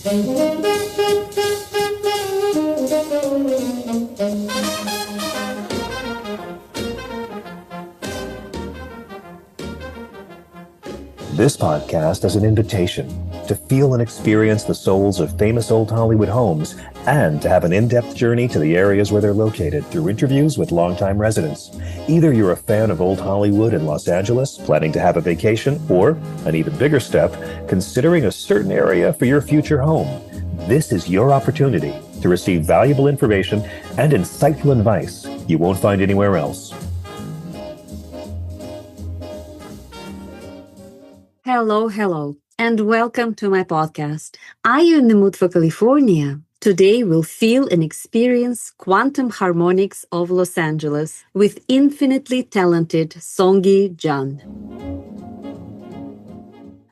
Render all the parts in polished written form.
This podcast is an invitation to feel and experience the souls of famous old Hollywood homes and to have an in-depth journey to the areas where they're located through interviews with longtime residents. Either you're a fan of old Hollywood in Los Angeles, planning to have a vacation, or, an even bigger step, considering a certain area for your future home. This is your opportunity to receive valuable information and insightful advice you won't find anywhere else. Hello, and welcome to my podcast. Are you in the mood for California? Today we'll feel and experience quantum harmonics of Los Angeles with infinitely talented Yi Jeon.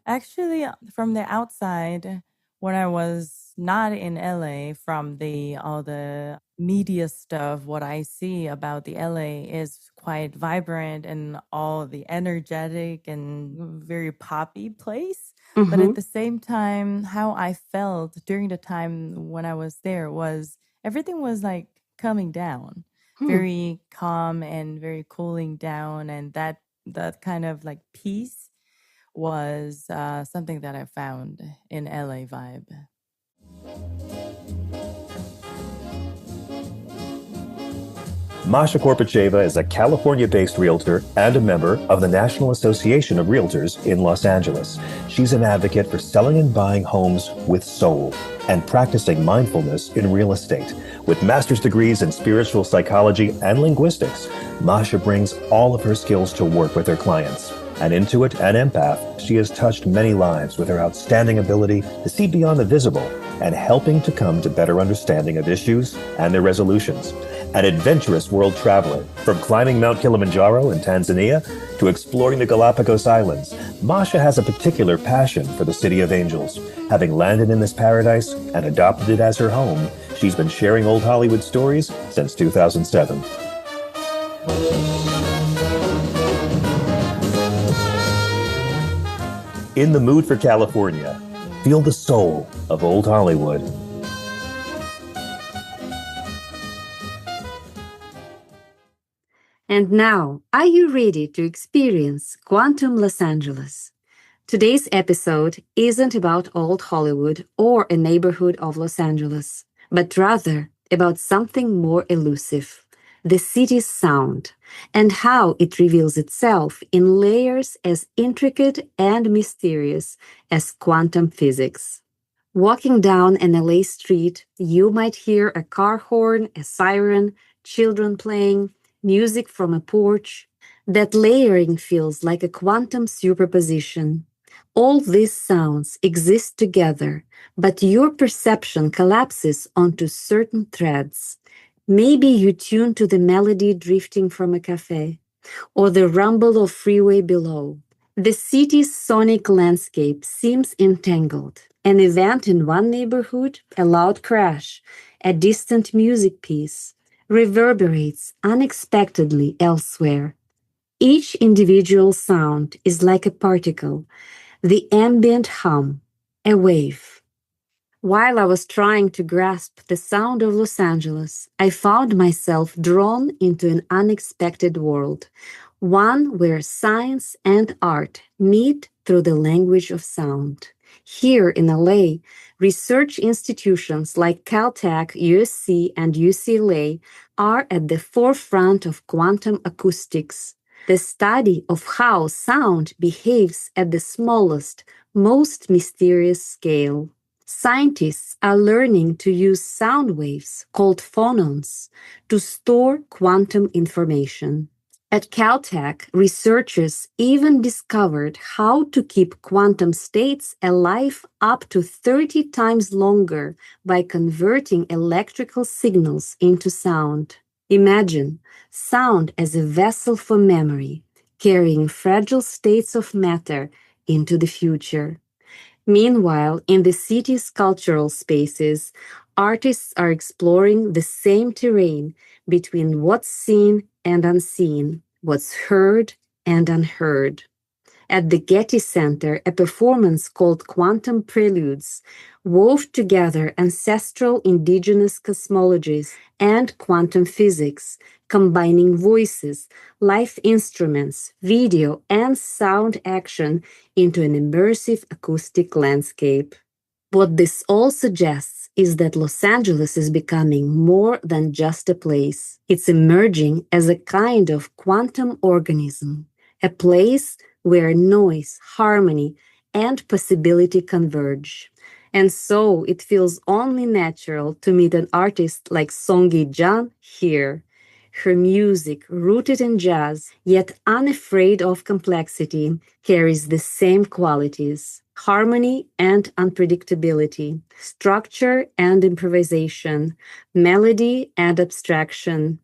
Actually, from the outside, when I was not in LA, from all the media stuff, what I see about the LA is quite vibrant and all the energetic and very poppy place. Mm-hmm. But at the same time, how I felt during the time when I was there was everything was like coming down, very calm and very cooling down. And that kind of like peace was something that I found in LA vibe. Masha Korpacheva is a California-based realtor and a member of the National Association of Realtors in Los Angeles. She's an advocate for selling and buying homes with soul and practicing mindfulness in real estate. With master's degrees in spiritual psychology and linguistics, Masha brings all of her skills to work with her clients. An intuit and empath, she has touched many lives with her outstanding ability to see beyond the visible and helping to come to better understanding of issues and their resolutions. An adventurous world traveler, from climbing Mount Kilimanjaro in Tanzania to exploring the Galapagos Islands, Masha has a particular passion for the City of Angels. Having landed in this paradise and adopted it as her home, she's been sharing old Hollywood stories since 2007. In the mood for California, feel the soul of old Hollywood. And now, are you ready to experience Quantum Los Angeles? Today's episode isn't about old Hollywood or a neighborhood of Los Angeles, but rather about something more elusive, the city's sound, and how it reveals itself in layers as intricate and mysterious as quantum physics. Walking down an LA street, you might hear a car horn, a siren, children playing, music from a porch. That layering feels like a quantum superposition. All these sounds exist together, but your perception collapses onto certain threads. Maybe you tune to the melody drifting from a cafe, or the rumble of freeway below. The city's sonic landscape seems entangled. An event in one neighborhood, a loud crash, a distant music piece, reverberates unexpectedly elsewhere. Each individual sound is like a particle, the ambient hum, a wave. While I was trying to grasp the sound of Los Angeles, I found myself drawn into an unexpected world, one where science and art meet through the language of sound. Here in LA, research institutions like Caltech, USC, and UCLA are at the forefront of quantum acoustics, the study of how sound behaves at the smallest, most mysterious scale. Scientists are learning to use sound waves, called phonons, to store quantum information. At Caltech, researchers even discovered how to keep quantum states alive up to 30 times longer by converting electrical signals into sound. Imagine sound as a vessel for memory, carrying fragile states of matter into the future. Meanwhile, in the city's cultural spaces, artists are exploring the same terrain between what's seen and unseen, what's heard and unheard. At the Getty Center, a performance called Quantum Preludes wove together ancestral indigenous cosmologies and quantum physics, combining voices, live instruments, video, and sound action into an immersive acoustic landscape. What this all suggests is that Los Angeles is becoming more than just a place. It's emerging as a kind of quantum organism, a place where noise, harmony, and possibility converge. And so it feels only natural to meet an artist like Song Yi Jeon here. Her music, rooted in jazz, yet unafraid of complexity, carries the same qualities: harmony and unpredictability, structure and improvisation, melody and abstraction.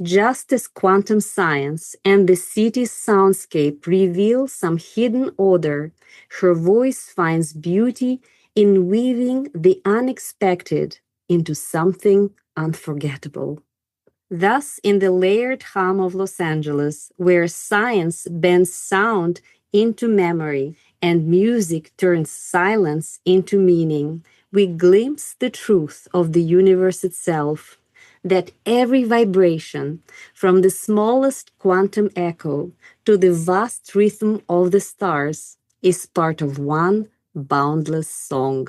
Just as quantum science and the city's soundscape reveal some hidden order, her voice finds beauty in weaving the unexpected into something unforgettable. Thus, in the layered hum of Los Angeles, where science bends sound into memory and music turns silence into meaning, we glimpse the truth of the universe itself, that every vibration, from the smallest quantum echo to the vast rhythm of the stars, is part of one boundless song.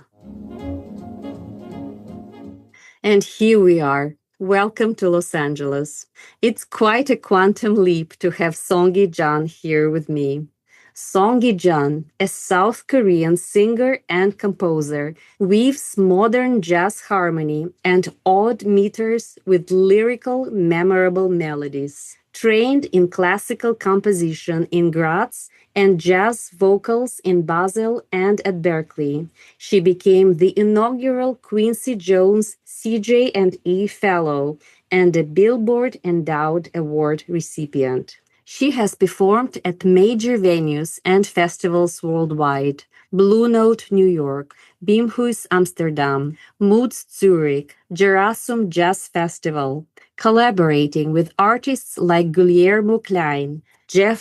And here we are. Welcome to Los Angeles. It's quite a quantum leap to have Song Yi Jeon here with me. Song Yi Jeon, a South Korean singer and composer, weaves modern jazz harmony and odd meters with lyrical, memorable melodies. Trained in classical composition in Graz and jazz vocals in Basel and at Berklee, she became the inaugural Quincy Jones CJ&E Fellow and a Billboard Endowed Award recipient. She has performed at major venues and festivals worldwide: Blue Note, New York, Bimhuis Amsterdam, Moods Zürich, Jarasum Jazz Festival, collaborating with artists like Guillermo Klein,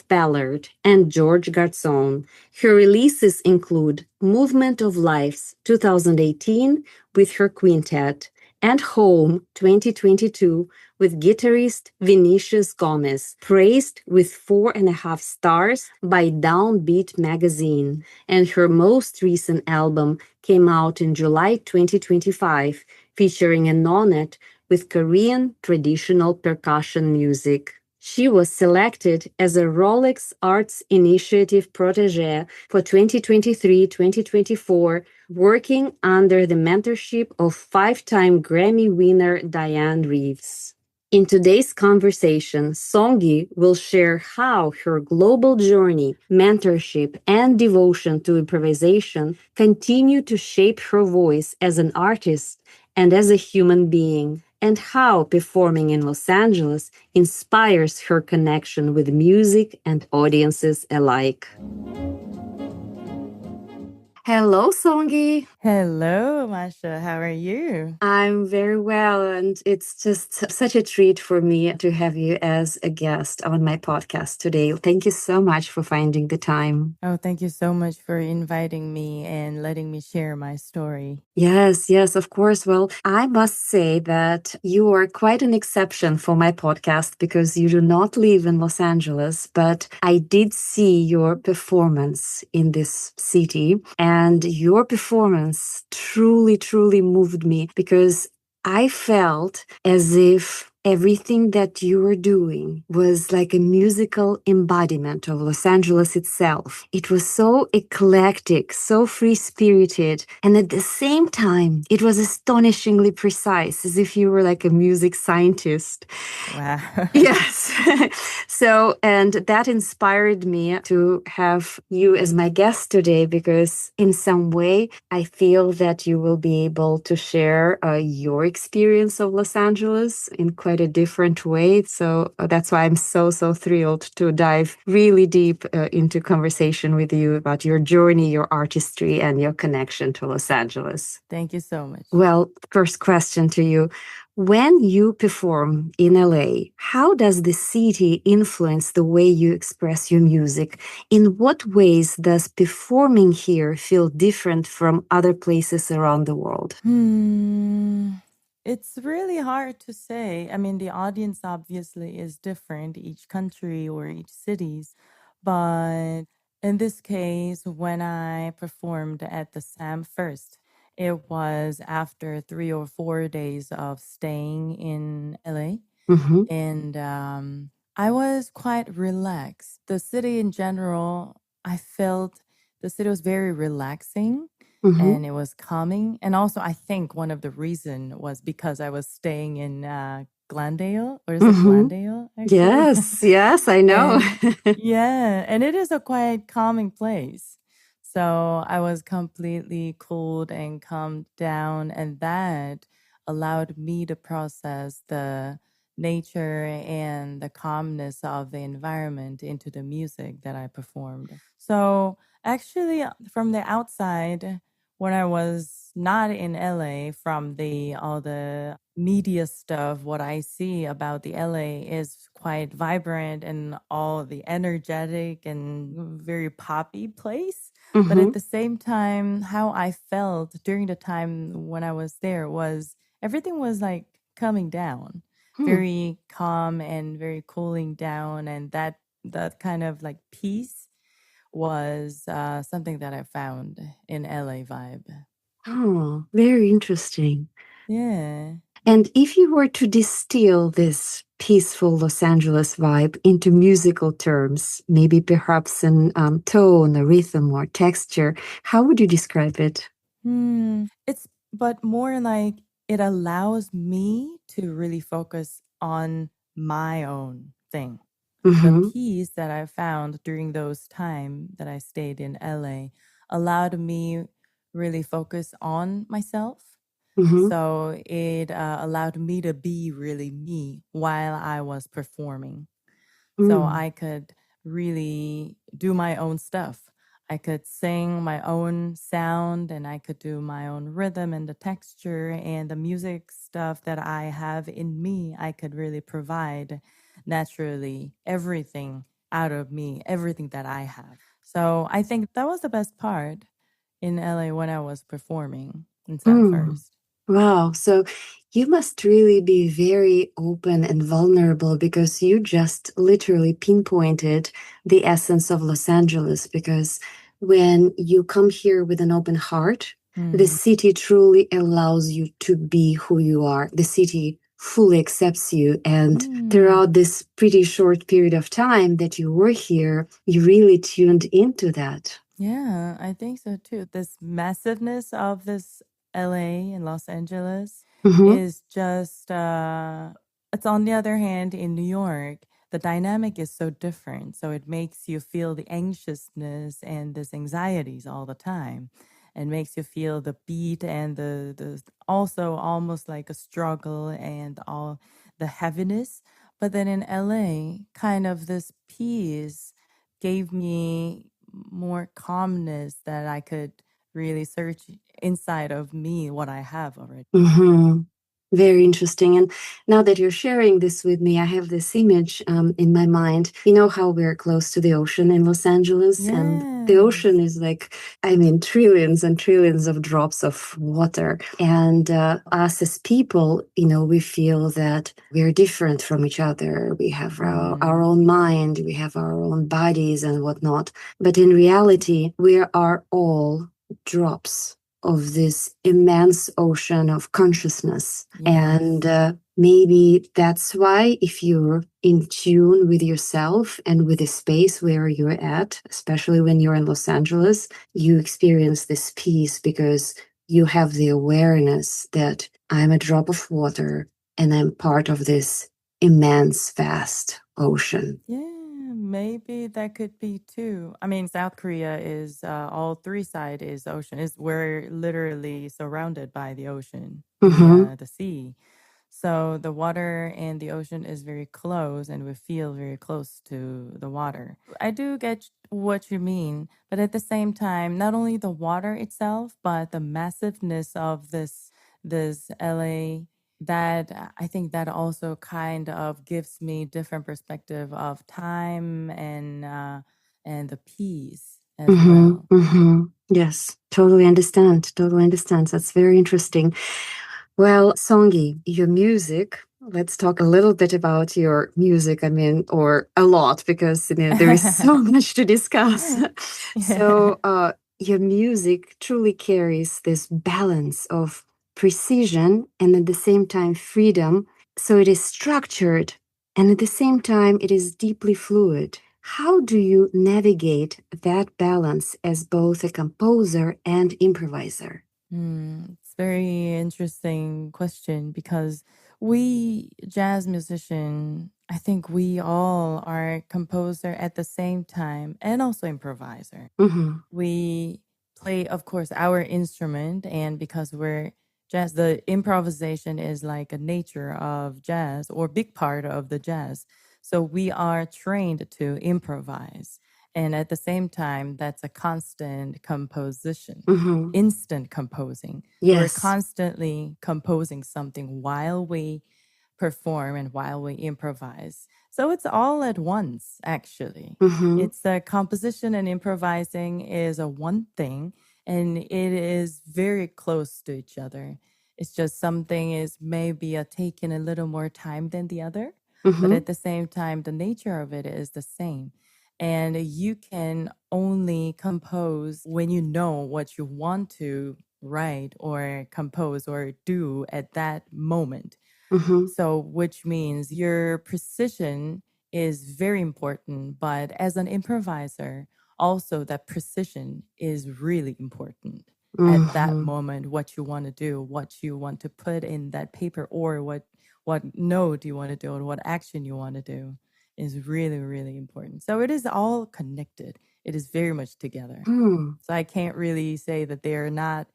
Ballard, and George Garzone. Her releases include Movement of Lives 2018 with her quintet, and Home 2022 with guitarist Vinicius Gomes, praised with 4.5 stars by Downbeat Magazine. And her most recent album came out in July 2025, featuring a nonet with Korean traditional percussion music. She was selected as a Rolex Arts Initiative Protégé for 2023-2024, working under the mentorship of 5-time Grammy winner Dianne Reeves. In today's conversation, Song Yi will share how her global journey, mentorship, and devotion to improvisation continue to shape her voice as an artist and as a human being, and how performing in Los Angeles inspires her connection with music and audiences alike. Hello, Song Yi. Hello, Masha. How are you? I'm very well, and it's just such a treat for me to have you as a guest on my podcast today. Thank you so much for finding the time. Oh, thank you so much for inviting me and letting me share my story. Yes, of course. Well, I must say that you are quite an exception for my podcast because you do not live in Los Angeles, but I did see your performance in this city, and your performance truly moved me because I felt as if everything that you were doing was like a musical embodiment of Los Angeles itself. It was so eclectic, so free-spirited, and at the same time, it was astonishingly precise, as if you were like a music scientist. Wow. Yes. So, and that inspired me to have you as my guest today because in some way, I feel that you will be able to share your experience of Los Angeles in quite a different way. So that's why I'm so thrilled to dive really deep into conversation with you about your journey, your artistry, and your connection to Los Angeles. Thank you so much. Well, first question to you. When you perform in LA, how does the city influence the way you express your music? In what ways does performing here feel different from other places around the world? It's really hard to say. I mean, the audience obviously is different, each country or each cities. But in this case, when I performed at the SAM first, it was after 3 or 4 days of staying in LA. Mm-hmm. And I was quite relaxed. The city in general, I felt the city was very relaxing Mm-hmm. and it was calming. And also, I think one of the reason was because I was staying in Glendale, or is it Mm-hmm. Glendale? Actually, Yes, I know. and it is a quite calming place. So I was completely cooled and calmed down, and that allowed me to process the nature and the calmness of the environment into the music that I performed. So actually, from the outside, when I was not in LA, from the all the media stuff, what I see about the LA is quite vibrant and all the energetic and very poppy place. But at the same time, how I felt during the time when I was there was everything was like coming down, very calm and very cooling down, and that kind of like peace was something that I found in LA vibe. Oh, very interesting. Yeah. And if you were to distill this peaceful Los Angeles vibe into musical terms, maybe perhaps in tone, or rhythm, or texture, how would you describe it? It's but more like it allows me to really focus on my own thing. The peace that I found during those time that I stayed in LA allowed me really focus on myself. So it allowed me to be really me while I was performing. So I could really do my own stuff. I could sing my own sound and I could do my own rhythm and the texture and the music stuff that I have in me. I could really provide naturally everything out of me, everything that I have. So I think that was the best part in LA when I was performing in Sam First. Wow. So you must really be very open and vulnerable because you just literally pinpointed the essence of Los Angeles. Because when you come here with an open heart, the city truly allows you to be who you are. The city fully accepts you. And throughout this pretty short period of time that you were here, you really tuned into that. Yeah, I think so too. This massiveness of this LA and Los Angeles is just, it's on the other hand, in New York, the dynamic is so different. So it makes you feel the anxiousness and this anxieties all the time and makes you feel the beat and the also almost like a struggle and all the heaviness. But then in LA, kind of this peace gave me more calmness that I could really search inside of me what I have already. Very interesting. And now that you're sharing this with me, I have this image in my mind. You know how we're close to the ocean in Los Angeles? And the ocean is like, I mean, trillions and trillions of drops of water. And us as people, you know, we feel that we're different from each other. We have our own mind, we have our own bodies and whatnot. But in reality, we are all drops of this immense ocean of consciousness. And maybe that's why, if you're in tune with yourself and with the space where you're at, especially when you're in Los Angeles, you experience this peace because you have the awareness that I'm a drop of water and I'm part of this immense, vast ocean. Yeah, maybe that could be too. I mean, South Korea is all three side is ocean. Is we're literally surrounded by the ocean, the sea. So the water and the ocean is very close, and we feel very close to the water. I do get what you mean, but at the same time, not only the water itself, but the massiveness of this LA I think that also kind of gives me different perspective of time and the peace as well. Yes, totally understand. Totally understand. That's very interesting. Well, Songi, your music. Let's talk a little bit about your music. I mean, or a lot, because there is so much to discuss. So, your music truly carries this balance of precision and at the same time freedom. So it is structured and at the same time it is deeply fluid. How do you navigate that balance as both a composer and improviser? It's a very interesting question because we jazz musician, I think we all are composer at the same time and also improviser. We play, of course, our instrument, and because we're jazz, the improvisation is like a nature of jazz or big part of the jazz. So we are trained to improvise. And at the same time, that's a constant composition, instant composing. Yes. We're constantly composing something while we perform and while we improvise. So it's all at once, actually. It's a composition and improvising is a one thing, and it is very close to each other. It's just something is maybe taking a little more time than the other, but at the same time, the nature of it is the same. And you can only compose when you know what you want to write or compose or do at that moment. So, which means your precision is very important, but as an improviser, also that precision is really important at that moment. What you want to do, what you want to put in that paper, or what note you want to do, or what action you want to do is really, really important. So it is all connected. It is very much together. So I can't really say that they're not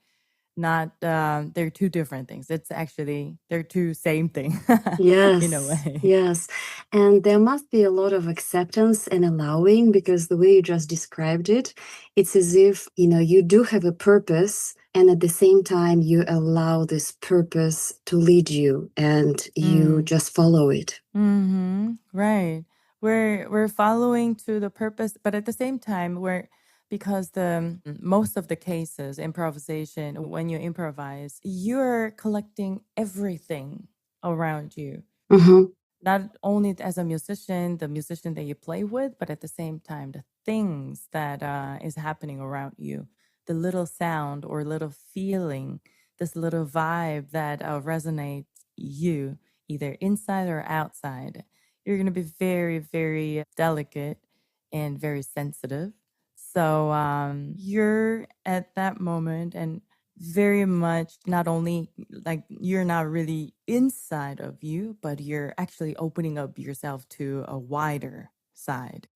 they're two different things. It's actually they're two same thing. Yes. In a way. Yes. And there must be a lot of acceptance and allowing, because the way you just described it, it's as if, you do have a purpose, and at the same time you allow this purpose to lead you and you just follow it. Right. We're following to the purpose, but at the same time because the most of the cases improvisation, when you improvise, you're collecting everything around you. Not only as a musician, the musician that you play with, but at the same time the things that is happening around you, the little sound or little feeling, this little vibe that resonates you either inside or outside. You're going to be very, very delicate and very sensitive. So you're at that moment and very much not only like you're not really inside of you, but you're actually opening up yourself to a wider side.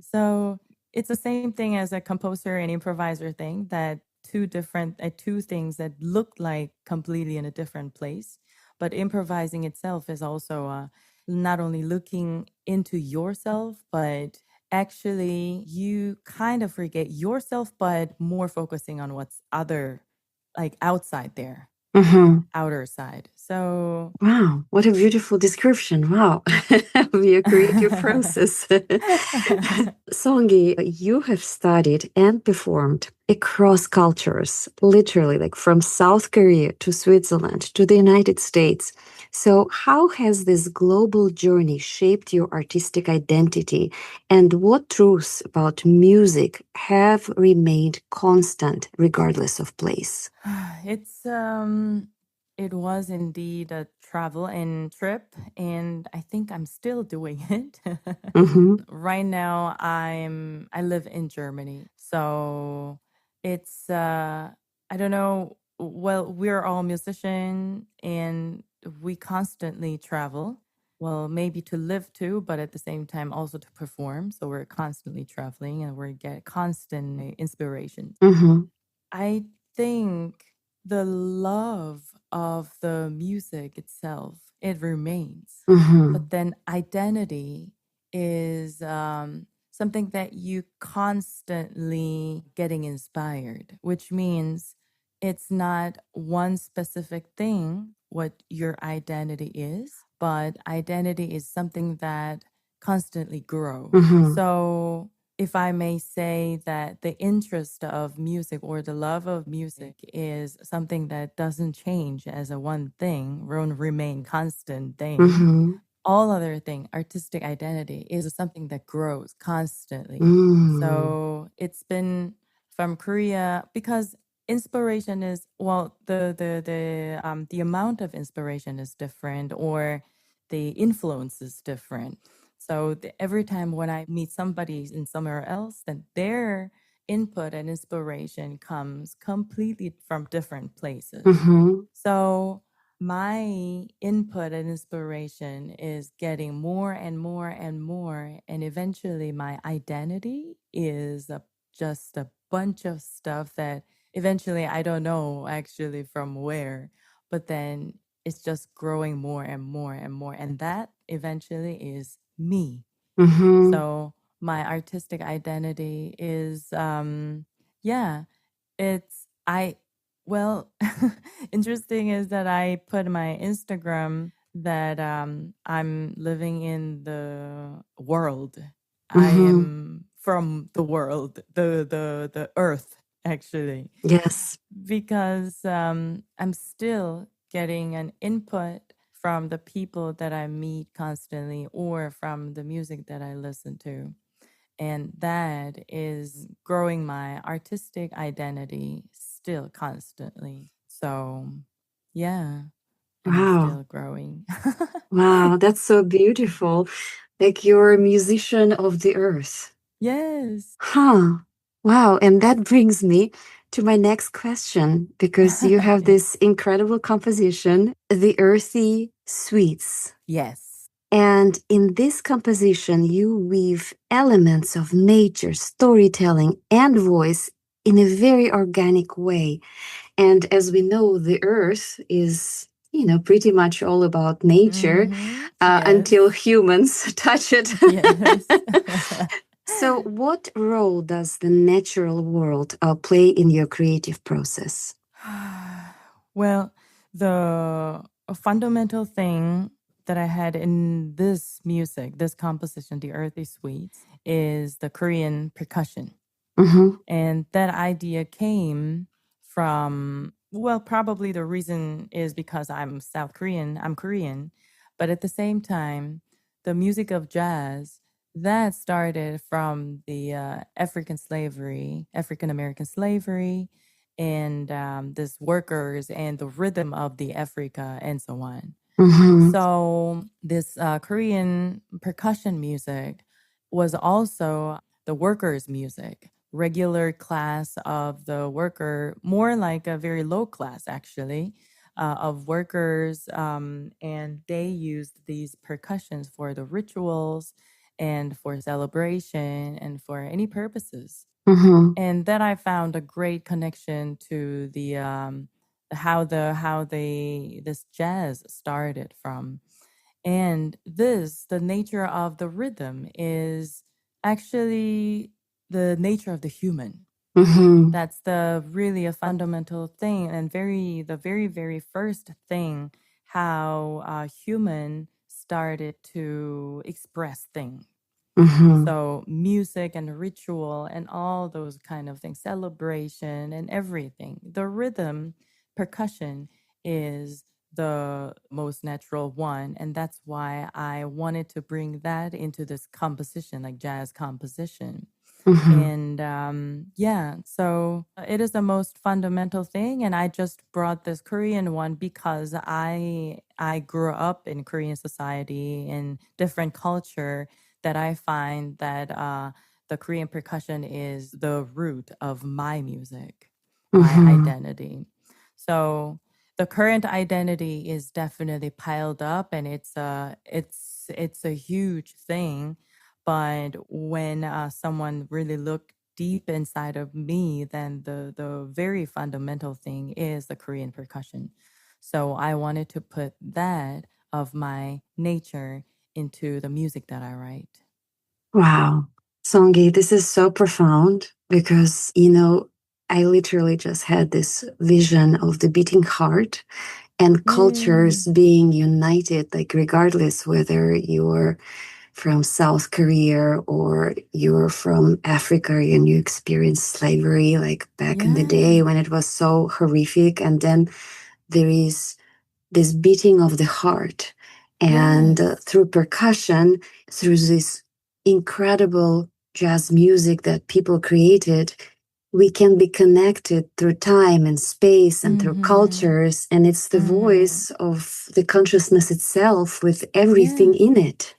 So it's the same thing as a composer and improviser thing, that two things that look like completely in a different place. But improvising itself is also not only looking into yourself, but actually you kind of forget yourself, but more focusing on what's outside there, outer side. So wow, what a beautiful description. Wow. We agree with your process. Songi, you have studied and performed across cultures, literally like from South Korea to Switzerland to the United States. So how has this global journey shaped your artistic identity, and what truths about music have remained constant regardless of place? It was indeed a travel and trip, and I think I'm still doing it. Right now, I live in Germany, so it's I don't know. Well, we're all musicians, and we constantly travel. Well, maybe to live too, but at the same time also to perform. So we're constantly traveling, and we get constant inspiration. I think the love of the music itself, it remains. But then identity is something that you constantly getting inspired, which means it's not one specific thing what your identity is, but identity is something that constantly grows. So if I may say that the interest of music or the love of music is something that doesn't change as a one thing, won't remain constant thing. All other thing, artistic identity is something that grows constantly. So it's been from Korea because inspiration is, well, the amount of inspiration is different, or the influence is different. So every time when I meet somebody in somewhere else, then their input and inspiration comes completely from different places. So my input and inspiration is getting more and more and more. And eventually my identity is just a bunch of stuff that eventually I don't know actually from where, but then it's just growing more and more and more. And that eventually is me. So my artistic identity is, well, interesting is that I put my Instagram that I'm living in the world. I am from the world, the earth, actually. Yes. Because I'm still getting an input from the people that I meet constantly or from the music that I listen to. And that is growing my artistic identity still constantly. So, yeah, I'm still growing. Wow, that's so beautiful. Like you're a musician of the earth. Yes. Huh. Wow. And that brings me to my next question, because you have this incredible composition, The Earthy Sweets. Yes. And in this composition, you weave elements of nature, storytelling, and voice in a very organic way. And as we know, the earth is, pretty much all about nature until humans touch it. Yes. So what role does the natural world play in your creative process? Well, the fundamental thing that I had in this music, this composition, The Earthy Sweets, is the Korean percussion. And that idea came from, well, probably the reason is because I'm South Korean, I'm Korean, but at the same time, the music of jazz, that started from the African American slavery, and this workers and the rhythm of the Africa and so on. So this Korean percussion music was also the workers' music, regular class of the worker, more like a very low class actually, of workers. And they used these percussions for the rituals and for celebration and for any purposes. And that I found a great connection to the this jazz started from. And the nature of the rhythm is actually the nature of the human. That's really a fundamental thing, and the very, very first thing how human started to express things. So music and ritual and all those kind of things, celebration and everything. The rhythm, percussion is the most natural one. And that's why I wanted to bring that into this composition, like jazz composition. And so it is the most fundamental thing. And I just brought this Korean one because I grew up in Korean society and different culture, that I find that the Korean percussion is the root of my music, my identity. So the current identity is definitely piled up, and it's a huge thing. But when someone really look deep inside of me, then the very fundamental thing is the Korean percussion. So I wanted to put that of my nature into the music that I write. Wow. Songi, this is so profound because, I literally just had this vision of the beating heart and cultures being united, like regardless whether you're from South Korea or you're from Africa and you experienced slavery like back in the day when it was so horrific. And then there is this beating of the heart. And through percussion, through this incredible jazz music that people created, we can be connected through time and space and through cultures. And it's the voice of the consciousness itself with everything in it.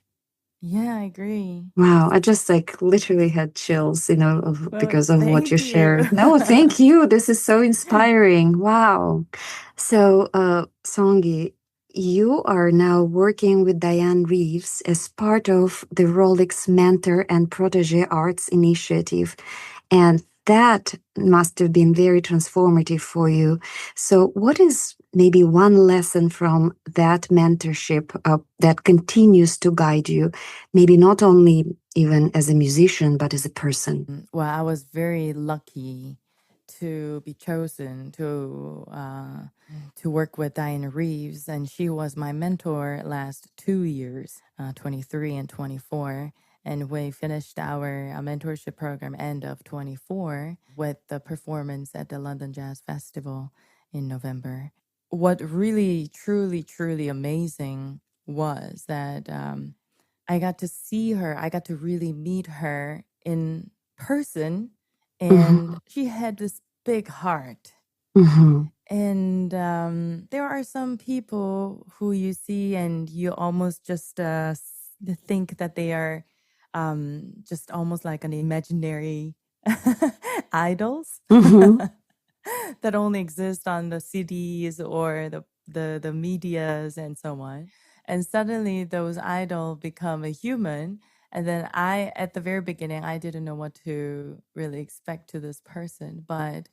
Yeah, I agree. Wow, I just like literally had chills, because of what you Thank shared. you. No, thank you. This is so inspiring. Wow. So, Songi, you are now working with Dianne Reeves as part of the Rolex Mentor and Protégé Arts Initiative. And that must have been very transformative for you. So, what is maybe one lesson from that mentorship that continues to guide you, maybe not only even as a musician, but as a person? Well, I was very lucky to be chosen to work with Dianne Reeves, and she was my mentor last 2 years, 23 and 24. And we finished our mentorship program end of 24 with the performance at the London Jazz Festival in November. What really, truly, truly amazing was that I got to see her. I got to really meet her in person, and she had this big heart. And there are some people who you see and you almost just think that they are just almost like an imaginary idols that only exist on the CDs or the medias and so on. And suddenly those idols become a human. And then at the very beginning, I didn't know what to really expect to this person. But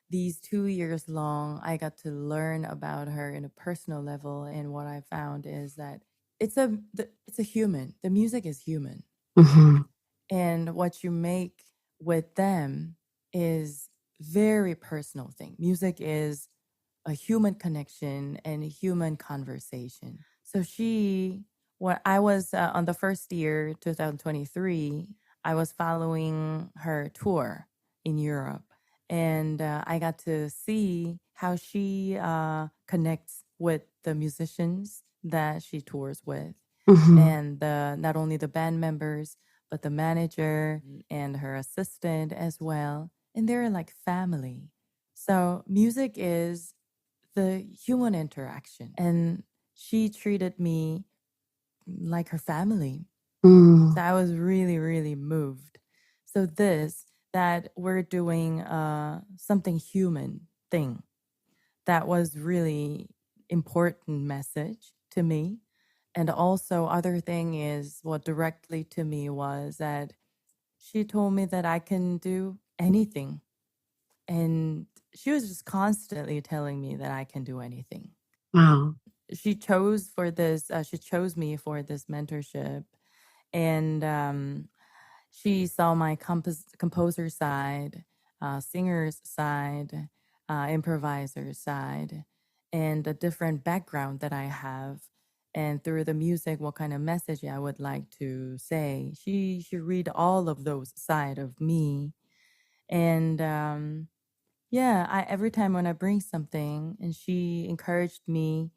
these 2 years long, I got to learn about her in a personal level. And what I found is that it's a human. The music is human. And what you make with them is very personal thing. Music is a human connection and a human conversation. So when I was on the first year, 2023, I was following her tour in Europe. And I got to see how she connects with the musicians that she tours with. And not only the band members, but the manager and her assistant as well. And they're like family. So music is the human interaction. And she treated me like her family. So I was really, really moved. So that we're doing something human thing, that was really important message to me. And also other thing is what directly to me was that she told me that I can do anything. And she was just constantly telling me that I can do anything. Wow. She chose me for this mentorship. And she saw my composer side, singer's side, improviser side, and the different background that I have. And through the music, what kind of message I would like to say. She read all of those side of me. And every time when I bring something, and she encouraged me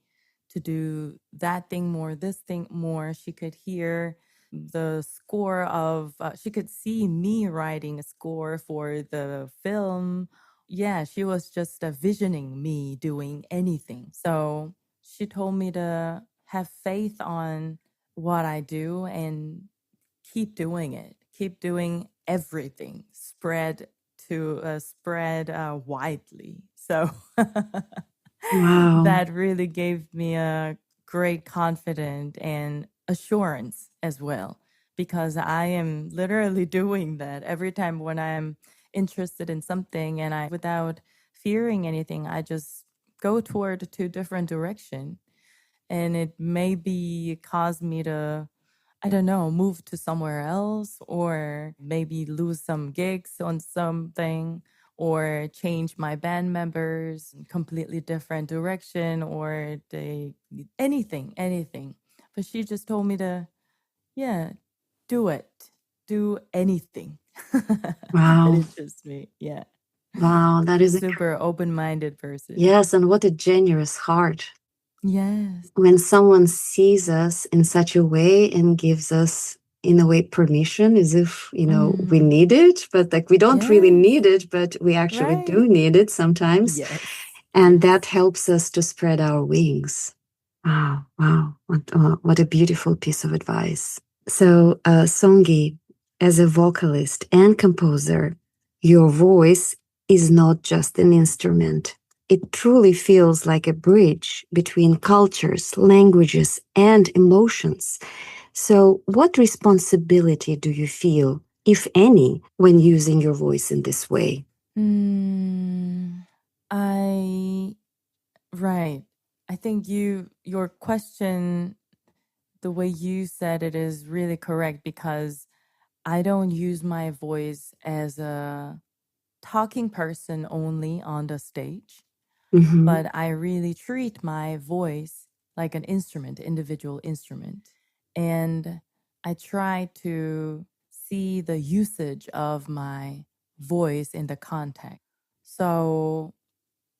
to do that thing more, this thing more, she could hear the score of, she could see me writing a score for the film. Yeah, she was just visioning me doing anything. So she told me to have faith on what I do and keep doing it, keep doing everything, spread widely. So Wow. that really gave me a great confidence and assurance as well, because I am literally doing that every time when I'm interested in something, and without fearing anything, I just go toward two different direction, and it maybe caused me to, I don't know, move to somewhere else, or maybe lose some gigs on something, or change my band members, completely different direction, or anything. But she just told me to, do it. Do anything. Wow. That interests me. Yeah. Wow, that She's is a super open-minded person. Yes, and what a generous heart. Yes. When someone sees us in such a way and gives us, in a way, permission, as if, we need it, but like we don't really need it, but we actually do need it sometimes. Yes. And that helps us to spread our wings. Wow, wow. What a beautiful piece of advice. So, Songi, as a vocalist and composer, your voice is not just an instrument. It truly feels like a bridge between cultures, languages, and emotions. So, what responsibility do you feel, if any, when using your voice in this way? I think your question, the way you said it, is really correct, because I don't use my voice as a talking person only on the stage, but I really treat my voice like an instrument, individual instrument. And I try to see the usage of my voice in the context. So,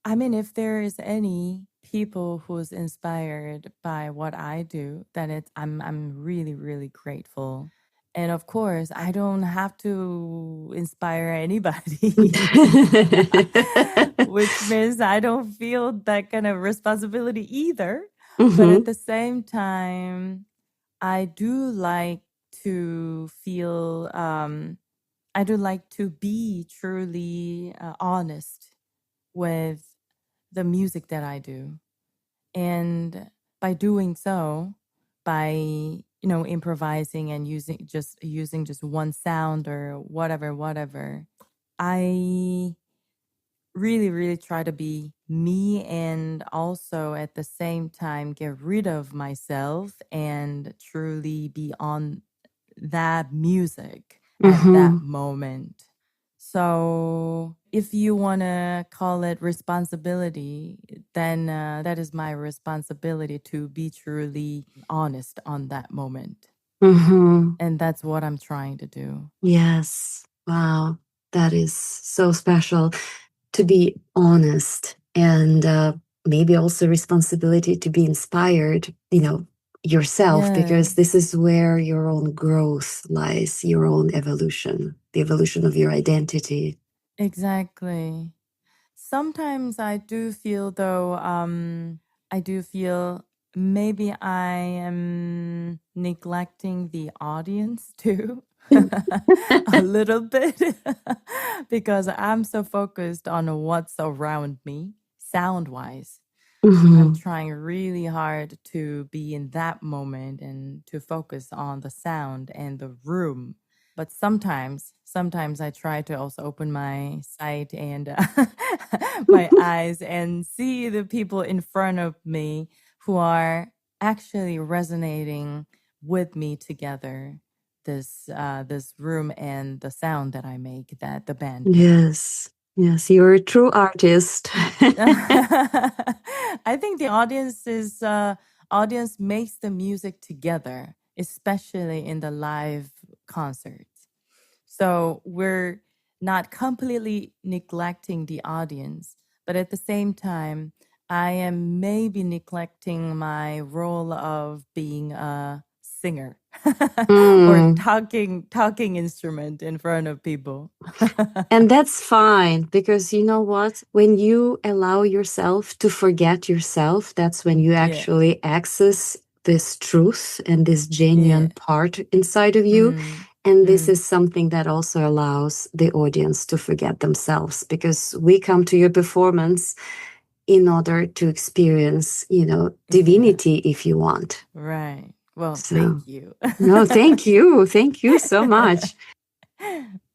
I mean, if there is any people who's inspired by what I do, then I'm really, really grateful. And of course, I don't have to inspire anybody, which means I don't feel that kind of responsibility either. But at the same time, I do like to feel, I do like to be truly honest with the music that I do. And by doing so, by improvising and using just one sound or whatever, I really, really try to be me, and also at the same time get rid of myself and truly be on that music at that moment. So if you want to call it responsibility, then that is my responsibility to be truly honest on that moment. And that's what I'm trying to do. Yes. Wow. That is so special, to be honest, and maybe also responsibility to be inspired, yourself, because this is where your own growth lies, your own evolution, the evolution of your identity. Exactly. Sometimes I do feel, though, maybe I am neglecting the audience too, a little bit, because I'm so focused on what's around me, sound-wise. I'm trying really hard to be in that moment and to focus on the sound and the room. But sometimes I try to also open my sight and my eyes and see the people in front of me who are actually resonating with me together. This room and the sound that I make, that the band makes. Yes, you're a true artist. I think the audience makes the music together, especially in the live concerts. So we're not completely neglecting the audience, but at the same time, I am maybe neglecting my role of being a singer or talking instrument in front of people. And that's fine, because you know what? When you allow yourself to forget yourself, that's when you actually access this truth and this genuine part inside of you. And this is something that also allows the audience to forget themselves, because we come to your performance in order to experience, divinity, if you want. Right. Well, thank you. No, thank you. Thank you so much.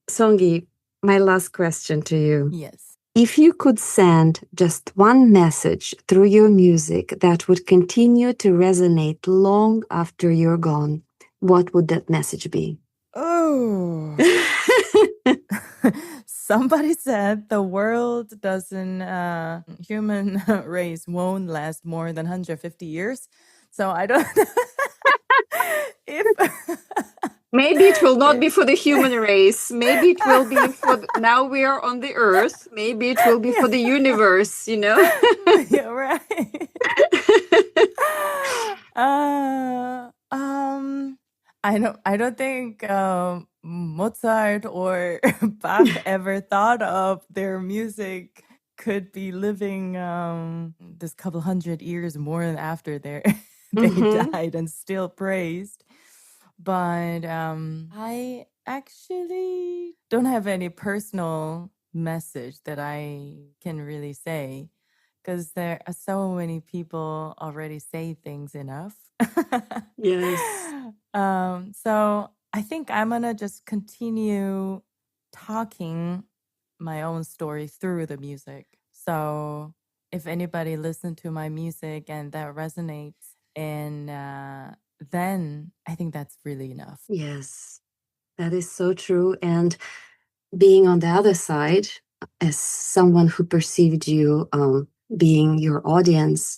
Songi, my last question to you. Yes. If you could send just one message through your music that would continue to resonate long after you're gone, what would that message be? Oh, Somebody said the world doesn't, human race won't last more than 150 years. So I don't if Maybe it will not be for the human race. Maybe it will be now we are on the earth. Maybe it will be for the universe, you know? Yeah, right. I don't think Mozart or Bach ever thought of their music could be living this couple hundred years more after they died and still praised. But I actually don't have any personal message that I can really say, because there are so many people already say things enough. Yes. So I think I'm gonna just continue talking my own story through the music. So if anybody listens to my music and that resonates, and then I think that's really enough. Yes, that is so true. And being on the other side, as someone who perceived you being your audience,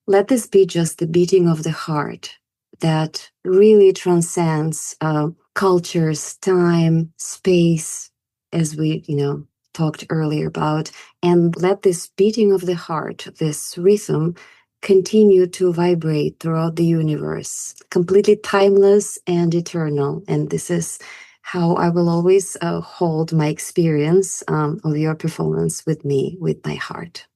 let this be just the beating of the heart that really transcends cultures, time, space, as we, talked earlier about. And let this beating of the heart, this rhythm, continue to vibrate throughout the universe, completely timeless and eternal. And this is how I will always hold my experience of your performance with me, with my heart.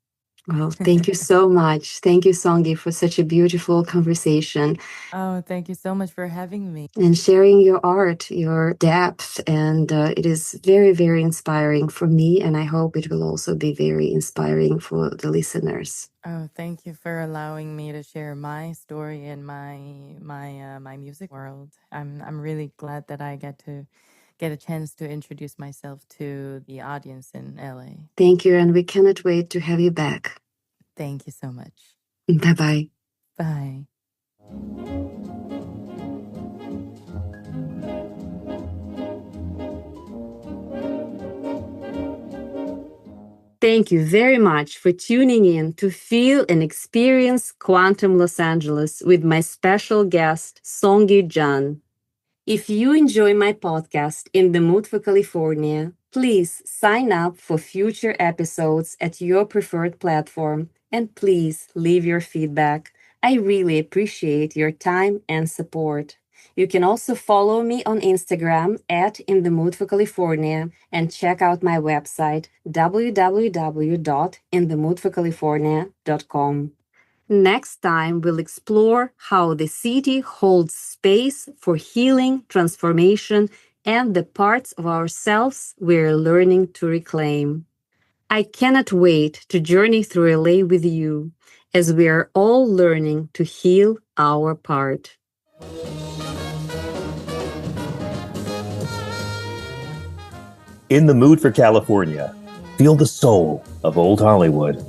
Well, thank you so much. Thank you, Songi, for such a beautiful conversation. Oh, thank you so much for having me. And sharing your art, your depth. And it is very, very inspiring for me. And I hope it will also be very inspiring for the listeners. Oh, thank you for allowing me to share my story in my music world. I'm really glad that I get a chance to introduce myself to the audience in LA. Thank you, and we cannot wait to have you back. Thank you so much. Bye-bye. Bye. Thank you very much for tuning in to feel and experience Quantum Los Angeles with my special guest, Songi Jeon. If you enjoy my podcast In the Mood for California, please sign up for future episodes at your preferred platform, and please leave your feedback. I really appreciate your time and support. You can also follow me on Instagram at In the Mood for California and check out my website www.inthemoodforcalifornia.com. Next time, we'll explore how the city holds space for healing, transformation, and the parts of ourselves we're learning to reclaim. I cannot wait to journey through LA with you as we are all learning to heal our part. In the Mood for California. Feel the soul of Old Hollywood.